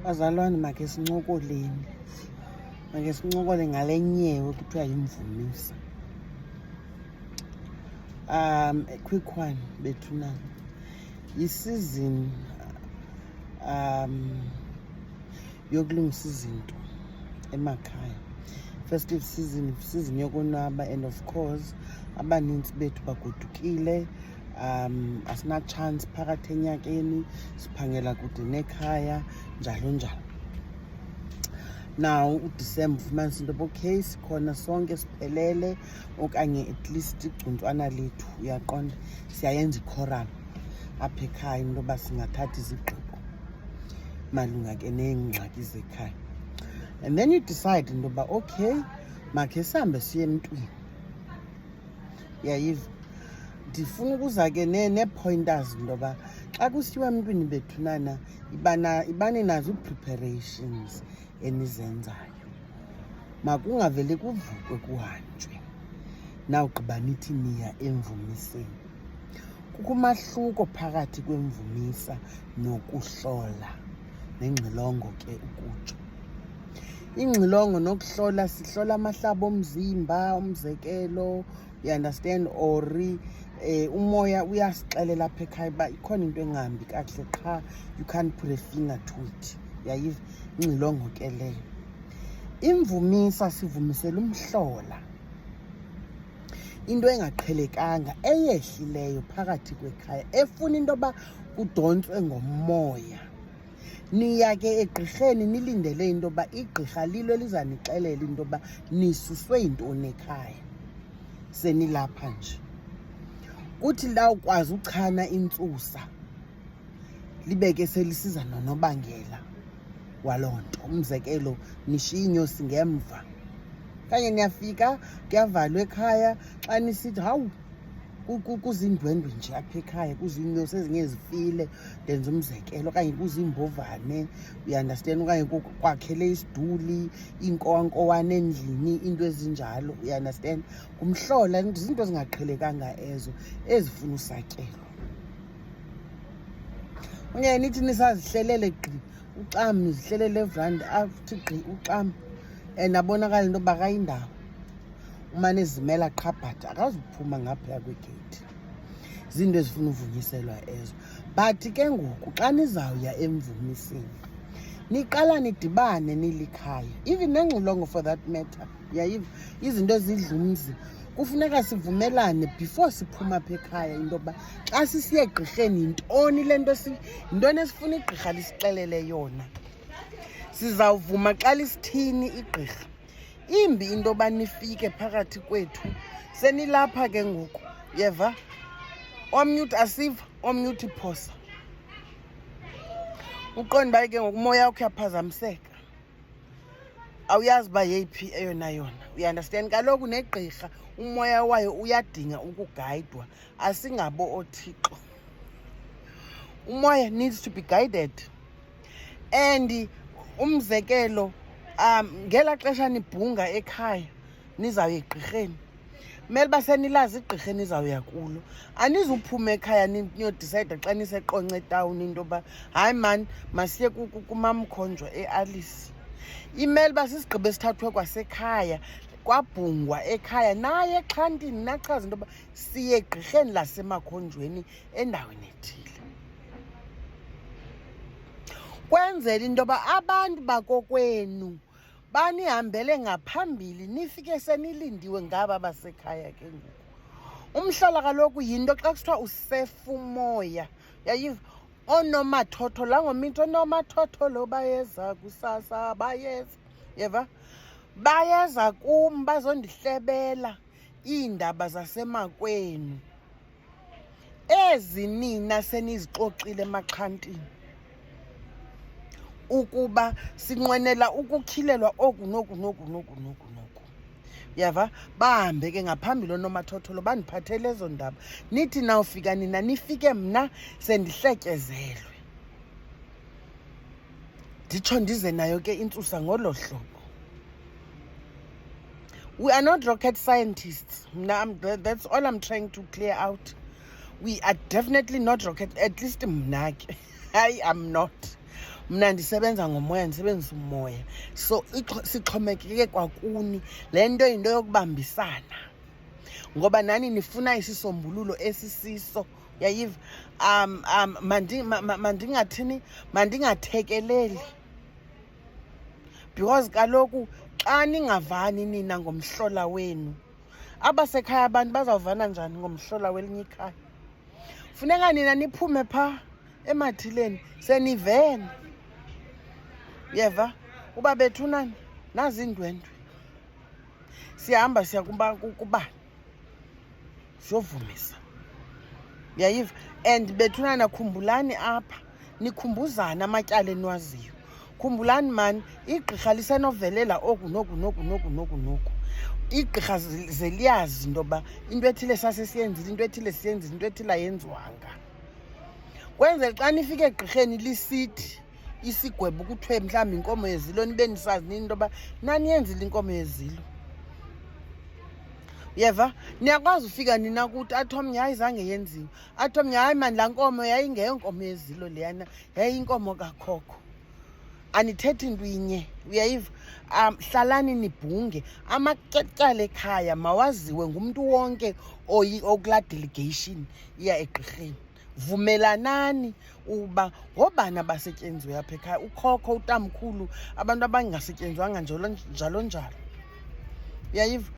Bazalwane, makhe sincokoleni. Makhe sincokole ngale nyewe kuthiwa yimvumisa. A quick one bethunana. Yi-season yokulungisa izinto emakhaya. Festive season yokonwaba, and of course abaninzi bethu bagodukile. Asina chance phakathi enyakeni, siphangela kude nekhaya, njalo njalo. Now uDisemba ufumanisa into okay sikhona sonke siphelele, okanye at least igcuntswana lethu, uyaqonda, siyayenza ichoral apha ekhaya into yoba singathatha izigqibo malunga ke neengxaki zekhaya. And then you decide into yoba okay makhe sihambe siye emntwini. Yayiva, ndifuna ukuza ke nee-pointers into yoba xa kusiyiwa emntwini bethunana ibane nazo ii-preparations enizenzayo. Makungavele kuvukwe kuhanjwe nawugqiba nithi niya emvumiseni. Kukho umahluko phakathi kwemvumisa nokuhlola nengxilongo ke ukutsho. Ingxilongo nokuhlola sihlola amahlabo omzimba, umzekelo, you understand, or umoya uyasixelela apha ekhaya uba ikhona into engahambi kakuhle qha you can't put a finger to it. Yayiva, ingxilongo ke leyo. Imvumisa sivumisela umhlola, into engaqhelekanga eyehlileyo phakathi kwekhaya efuna into yoba kudontswe ngomoya. Niya ke egqirheni nilindele into yoba igqirha lilo elizanixelela into yoba nisuswe yintoni ekhaya senilapha nje. Kuthi lawukwazi uchana intsusa libe ke selisiza nonobangela waloo nto. Umzekelo, nishiya iinyosi ngemva kanye niyafika kuyavalwa ekhaya xa nisithi hawu kuzindwendwe nje apha ekhaya, kuziinyosi ezinye zifile, ndenza umzekelo, okanye kuziimbovane, uyandastand, okanye kwakhele isiduli, iinkowankowane endlini, into ezinjalo, uyandastand. Ngumhlola, zinto ezingaqhelekanga ezo ezifuna usatyelwa. Unye nithi nisazihlelele gqi ucam, nizihlelele evrandi athi gqi ucam abonakala into yoba akayindawo. Umane ezimela qhabhatha akazuphuma ngaphaya kwegeyithi. Zinto ezifuna uvunyiselwa ezo. But ke ngoku xa nizawuya emvumiseni niqala nidibane nilikhaya, even nengxilongo for that matter. Yayiva, izinto ezidlumzi kufuneka sivumelane before siphuma apha ekhaya into yoba xa sisiya egqirheni yintoni le nto yintoni esifuna igqirha lisixelele yona. Sizawuvuma xa lisithini igqirha. Imbi into yoba nifike phakathi kwethu senilapha ke ngoku, yeva, omnye uthi asiva, omnye uthi phosa. Uqonda uba ke ngoku umoya wakho uyaphazamiseka, awuyazi uba yeyiphi eyona yona. Uyandastand, kaloku negqirha umoya wayo uyadinga ukugayidwa, asingabo oothixo. Umoya needs to be guided. And umzekelo, ngela xesha nibhunga ekhaya nizawuya egqirheni, mele uba senilazi igqirha nizawuya kulo. Anizuphuma ekhaya niyodisayida xa niseQonce etawuni into yoba hayi mani masiye kumamkhonjwa eAlice. Imele uba sisigqibo esithathwe kwasekhaya, kwabhungwa ekhaya, naye exhantini nachaza into yoba siye egqirheni lasemakhonjweni endaweni ethile. Kwenzela into yoba abantu bakokwenu banihambele ngaphambili, nifike senilindiwe ngaba basekhaya ke ngoku. Umhlola kaloku yinto xa kusithiwa usefa umoya. Yayiva, oonomathotholo, langomithi oonomathotholo bayeza kusasa, bayeza, yeva, bayeza kum bazondihlebela iindaba zasemakwenu ezi nina senizixoxile emaxhantini ukuba sinqwenela ukutyhilelwa oku noku noku noku noku noku. Yava, bahambe ke ngaphambili oonomathotholo bandiphathele ezo ndaba. Nithi nawufika nina nifike mna sendihletyezelwe, nditsho ndize nayo ke intsusa ngolo hlobo. We are not rocket scientists. That's all I'm trying to clear out. We are definitely not rocket, at least mna ke. I am not. Mna ndisebenza ngomoya, ndisebenzisa umoya. So sixhomekeke kwakuni. Le nto yinto yokubambisana ngoba nani nifuna isisombululo esisiso. Uyayiva? Mandingathini, mandingathekeleli, because kaloku xa ningavani nina ngomhlola wenu, abasekhaya abantu bazawuvana njani ngomhlola welinye ikhaya? Funeka nina niphume phaa emathileni senivene. Uyeva? Uba bethunani nazi iindwendwe, siyahamba siya kubani siyovumisa. Uyayiva? And bethunana, khumbulani apha nikhumbuzana amatyala enwaziyo. Khumbulani mani, igqirha lisenovelela oku noku noku noku noku noku. Igqirha ze liyazi into yoba into ethile sasesiyenzile, into ethile siyenzile, into ethile ayenziwanga. Kwenzela xa nifike egqirheni lisithi isigwebo kuthiwe mhlawumbi inkomo yezilo, nibe nisazi nini into yoba naniyenzile inkomo yezilo. Uyeva? Niyakwazi ufika nina kuthi athi omnye hayi zange yenziwe, athi omnye hayi mani laa nkomo yayingeyonkomo yezilo leyana, yayinkomo kakhokho. Anithethi nto inye. Uyayiva? Hlalani nibhunge. Amatyala ekhaya mawaziwe ngumntu wonke okulaa delegation iya egqirheni. Vumelanani uba ngoobani abasetyenziwe apha ekhaya, ukhokho, utamkhulu, abantu abangasetyenzwanga njalo njalo. Uyayiva?